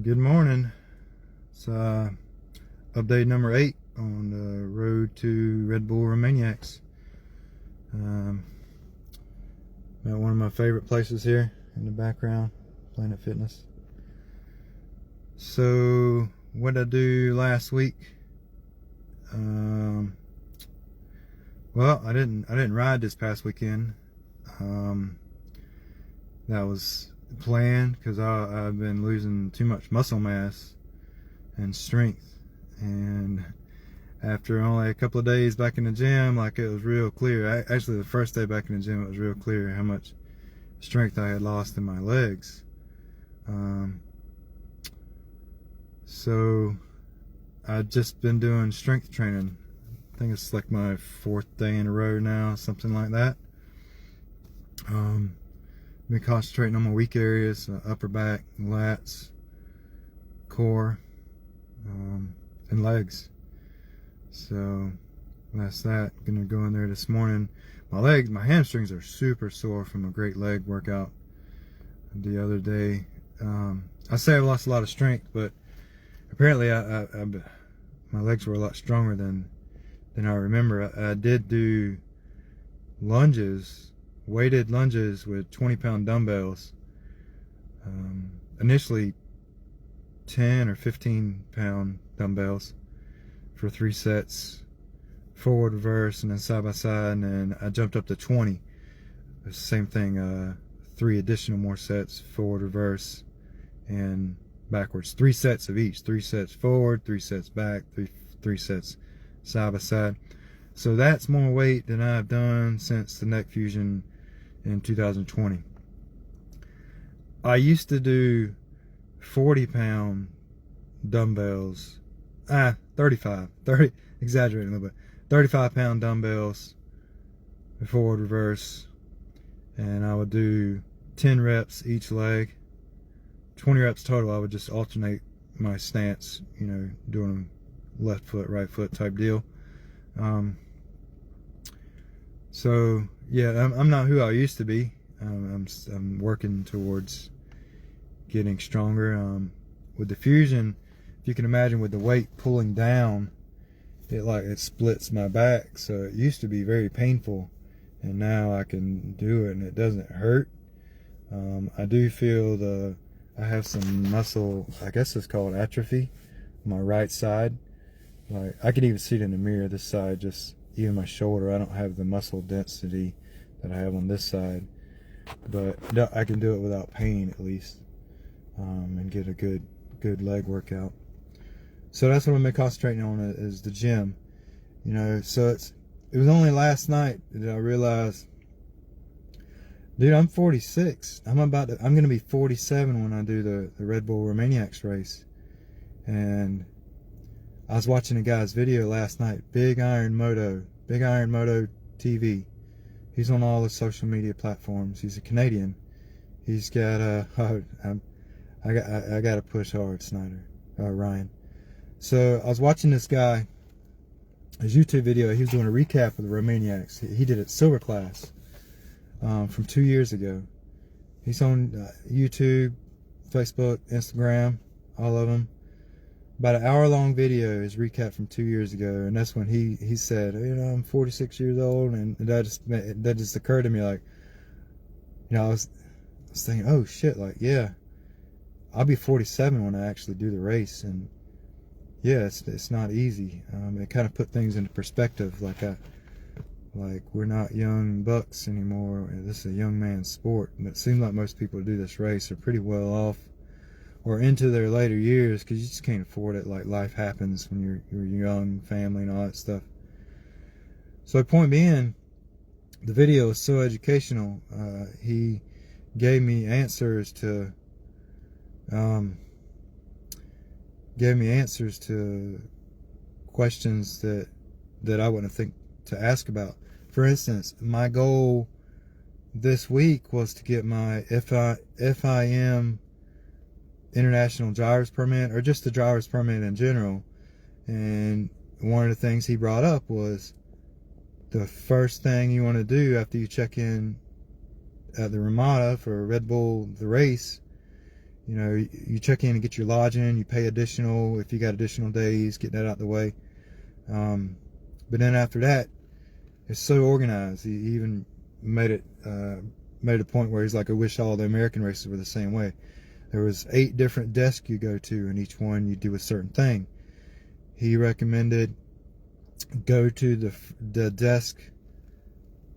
Good morning. It's update number 8 on the road to Red Bull Romaniacs. At one of my favorite places here in the background, Planet Fitness. So, what did I do last week? Well, I didn't ride this past weekend. That was planned because I've been losing too much muscle mass and strength, and after only a couple of days back in the gym, like, it was real clear. Actually, the first day back in the gym, it was real clear how much strength I had lost in my legs. So I've just been doing strength training. I think it's like my 4th day in a row now, something like that. Been concentrating on my weak areas: upper back, lats, core, and legs. So that's that. Gonna go in there this morning. My hamstrings are super sore from a great leg workout the other day. I say I've lost a lot of strength, but apparently my legs were a lot stronger than I remember. I did do lunges, weighted lunges with 20-pound dumbbells. Initially 10 or 15-pound dumbbells for 3 sets, forward, reverse, and then side by side, and then I jumped up to 20. The same thing, 3 additional more sets, forward, reverse, and backwards. 3 sets of each. 3 sets forward, 3 sets back, 3 sets side by side. So that's more weight than I've done since the neck fusion in 2020. I used to do 40-pound dumbbells, 30, exaggerating a little bit, 35-pound dumbbells, forward, reverse, and I would do 10 reps each leg, 20 reps total. I would just alternate my stance, doing left foot, right foot type deal. So yeah, I'm not who I used to be. I'm working towards getting stronger. With the fusion, if you can imagine, with the weight pulling down, it splits my back. So it used to be very painful, and now I can do it and it doesn't hurt. I do feel I have some muscle, I guess it's called atrophy, on my right side. Like, I could even see it in the mirror. This side, just even my shoulder, I don't have the muscle density that I have on this side, but I can do it without pain at least, and get a good leg workout. So that's what I'm concentrating on, is the gym. So it was only last night that I realized, dude, I'm 46. I'm gonna be 47 when I do the Red Bull Romaniacs race. And I was watching a guy's video last night, Big Iron Moto TV. He's on all the social media platforms. He's a Canadian. He's got I got to push hard, Ryan. So I was watching this guy, his YouTube video. He was doing a recap of the Romaniacs. He did it silver class, from 2 years ago. He's on YouTube, Facebook, Instagram, all of them. About an hour-long video is recap from 2 years ago, and that's when he said, I'm 46 years old, and that just occurred to me, like, I was thinking, oh shit, like, yeah, I'll be 47 when I actually do the race. And yeah, it's not easy. It kind of put things into perspective, like we're not young bucks anymore. This is a young man's sport, and it seems like most people who do this race are pretty well off, or into their later years, because you just can't afford it. Like, life happens when you're young, family and all that stuff. So point being, the video is so educational. He gave me answers to questions that I wouldn't think to ask about. For instance, my goal this week was to get my FIM international driver's permit, or just the driver's permit in general. And one of the things he brought up was, the first thing you want to do after you check in at the Ramada for Red Bull the race, You know, you check in and get your lodging, you pay additional if you got additional days, get that out the way. But then after that, it's so organized. He even made it a point where he's like, I wish all the American races were the same way. There was 8 different desks you go to, and each one you do a certain thing. He recommended go to the desk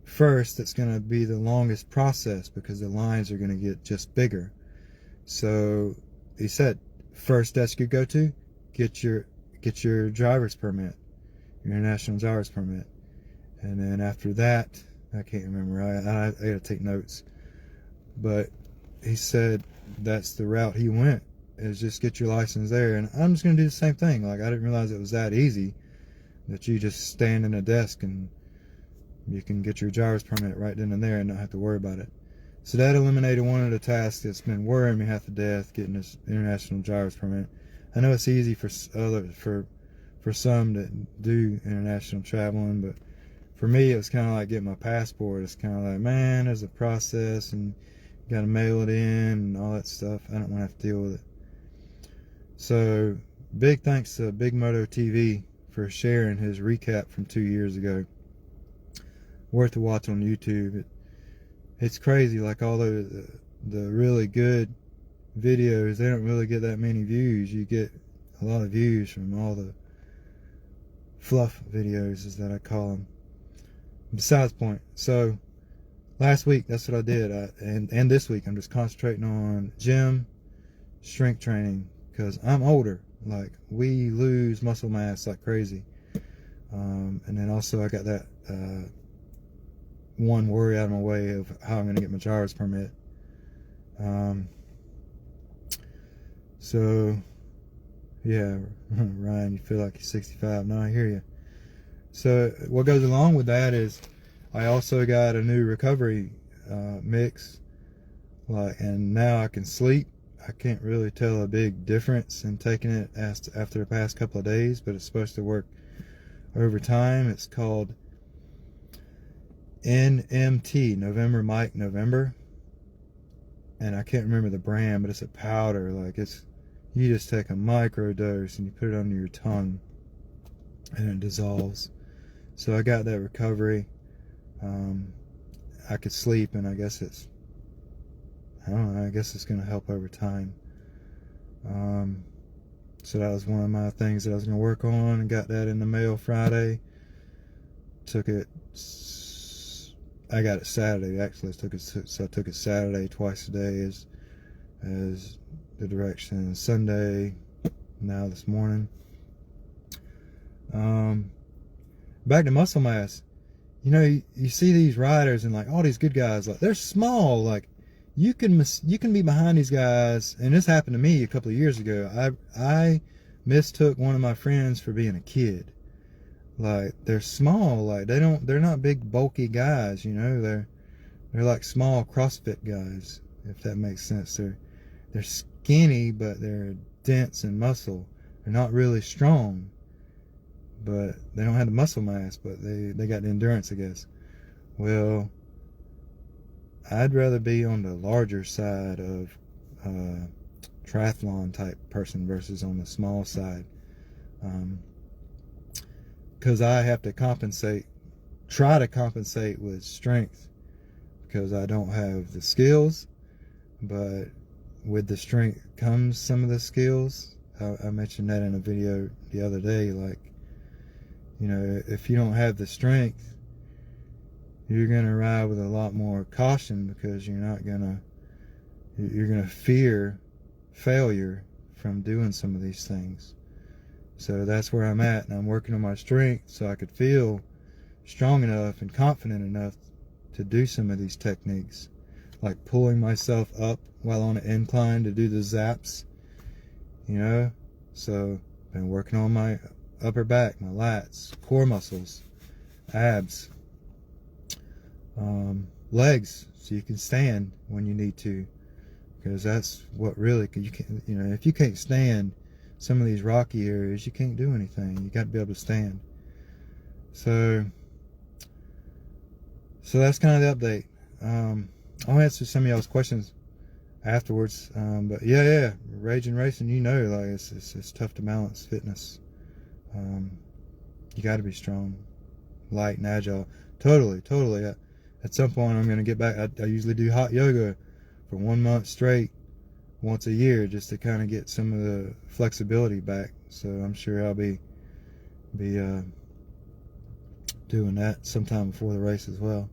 first that's going to be the longest process, because the lines are going to get just bigger. So he said, first desk you go to, get your driver's permit, your international driver's permit. And then after that, I can't remember, I gotta take notes, but he said that's the route he went, is just get your license there. And I'm just gonna do the same thing. Like, I didn't realize it was that easy, that you just stand in a desk and you can get your driver's permit right then and there and not have to worry about it. So that eliminated one of the tasks that's been worrying me half to death, getting this international driver's permit. I know it's easy for some that do international traveling, but for me, it was kind of like getting my passport. It's kind of like, man, there's a process, and you got to mail it in and all that stuff. I don't want to have to deal with it. So big thanks to Big Moto TV for sharing his recap from 2 years ago. Worth a watch on YouTube. It's crazy, like all the really good videos, they don't really get that many views. You get a lot of views from all the fluff videos, is that I call them. Besides the point. So last week, that's what I did. And this week, I'm just concentrating on gym, strength training, because I'm older. Like, we lose muscle mass like crazy. And then also I got that one worry out of my way of how I'm going to get my driver's permit. So yeah, Ryan, you feel like you're 65. No, I hear you. So what goes along with that is I also got a new recovery mix, and now I can sleep. I can't really tell a big difference in taking it after the past couple of days, but it's supposed to work over time. It's called NMT, November Mike November, and I can't remember the brand, but it's a powder. Like, you just take a micro dose and you put it under your tongue and it dissolves. So I got that recovery. I could sleep, and I guess it's going to help over time. So that was one of my things that I was going to work on, and got that in the mail Friday. I got it Saturday, actually. So I took it Saturday twice a day as the direction. Sunday, now this morning. Back to muscle mass. You know, you see these riders and like all these good guys, like they're small. Like you can be behind these guys, and this happened to me a couple of years ago. I mistook one of my friends for being a kid. Like, they're small, like they're not big bulky guys, you know, they're like small CrossFit guys, if that makes sense. They're skinny, but they're dense in muscle. They're not really strong, but they don't have the muscle mass, but they got the endurance, I guess. Well, I'd rather be on the larger side of triathlon type person versus on the small side. Because I have to try to compensate with strength, because I don't have the skills, but with the strength comes some of the skills. I mentioned that in a video the other day. Like, you know, if you don't have the strength, you're gonna ride with a lot more caution, because you're gonna fear failure from doing some of these things. So that's where I'm at, and I'm working on my strength so I could feel strong enough and confident enough to do some of these techniques, like pulling myself up while on an incline to do the zaps, you know. So been working on my upper back, my lats, core muscles, abs, legs, so you can stand when you need to, because that's what really, you know, if you can't stand some of these rocky areas, you can't do anything. You got to be able to stand. So that's kind of the update. I'll answer some of y'all's questions afterwards. But yeah, raging racing, like it's tough to balance fitness. You got to be strong, light, and agile. Totally. At some point, I'm gonna get back. I usually do hot yoga for 1 month straight, once a year, just to kind of get some of the flexibility back. So I'm sure I'll be doing that sometime before the race as well.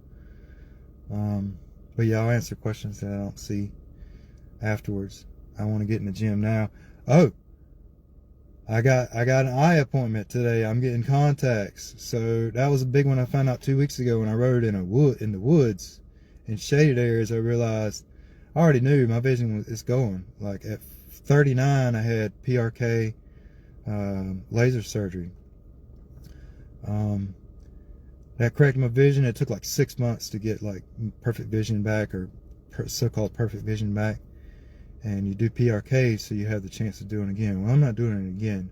But yeah, I'll answer questions that I don't see afterwards. I want to get in the gym now. Oh, I got an eye appointment today. I'm getting contacts. So that was a big one I found out 2 weeks ago when I rode in the woods in shaded areas. I realized I already knew my vision is going. Like at 39, I had PRK laser surgery. That corrected my vision. It took like 6 months to get like perfect vision back, or so-called perfect vision back. And you do PRK, so you have the chance of doing it again. Well, I'm not doing it again.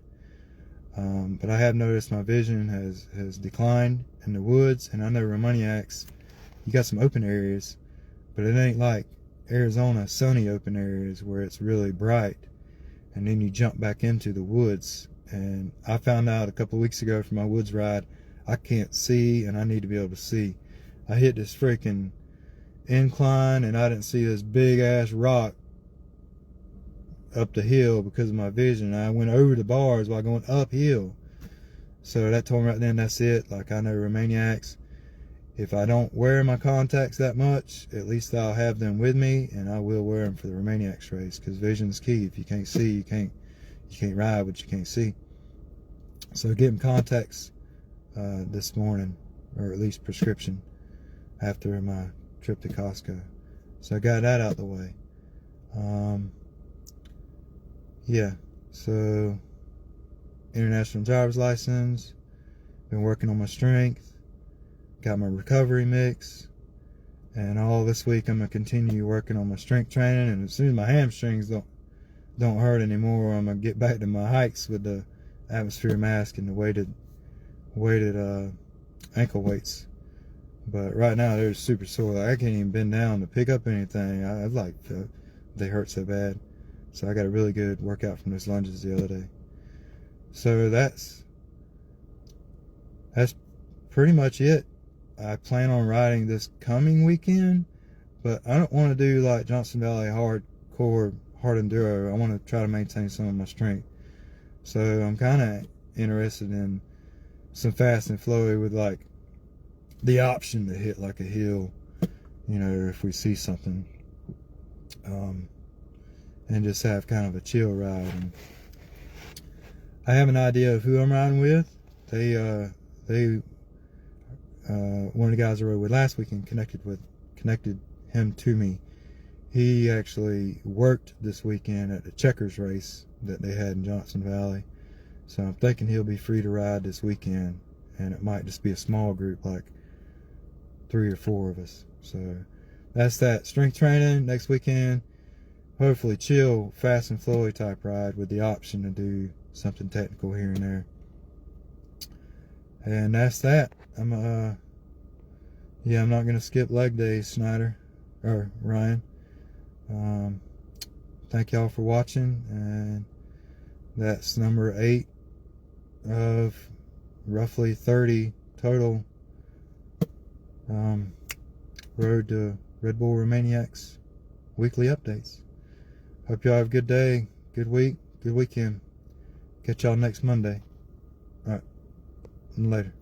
But I have noticed my vision has declined in the woods. And I know Romaniacs, you got some open areas, but it ain't like Arizona sunny open areas where it's really bright. And then you jump back into the woods. And I found out a couple of weeks ago from my woods ride, I can't see, and I need to be able to see. I hit this freaking incline, and I didn't see this big ass rock up the hill because of my vision. I went over the bars while going uphill. So that told me right then, that's it. Like, I know Romaniacs, if I don't wear my contacts that much, at least I'll have them with me, and I will wear them for the Romaniacs race, because vision's key. If you can't see, you can't ride what you can't see. So getting contacts this morning, or at least prescription, after my trip to Costco. So I got that out the way. Yeah, so international driver's license, been working on my strength, got my recovery mix, and all this week I'm gonna continue working on my strength training. And as soon as my hamstrings don't hurt anymore, I'm gonna get back to my hikes with the atmosphere mask and the weighted ankle weights. But right now they're super sore. Like, I can't even bend down to pick up anything. I like they hurt so bad. So I got a really good workout from those lunges the other day. So that's pretty much it. I plan on riding this coming weekend, but I don't want to do like Johnson Valley hardcore hard enduro. I want to try to maintain some of my strength. So I'm kind of interested in some fast and flowy with like the option to hit like a hill, if we see something. And just have kind of a chill ride. And I have an idea of who I'm riding with. One of the guys I rode with last weekend connected him to me. He actually worked this weekend at the checkers race that they had in Johnson Valley. So I'm thinking he'll be free to ride this weekend, and it might just be a small group, like 3 or 4 of us. So that's that. Strength training next weekend. Hopefully chill, fast and flowy type ride with the option to do something technical here and there. And that's that. I'm not gonna skip leg days, Snyder or Ryan. Thank y'all for watching, and that's number 8 of roughly 30 total Road to Red Bull Romaniacs weekly updates. Hope y'all have a good day, good week, good weekend. Catch y'all next Monday. Alright, later.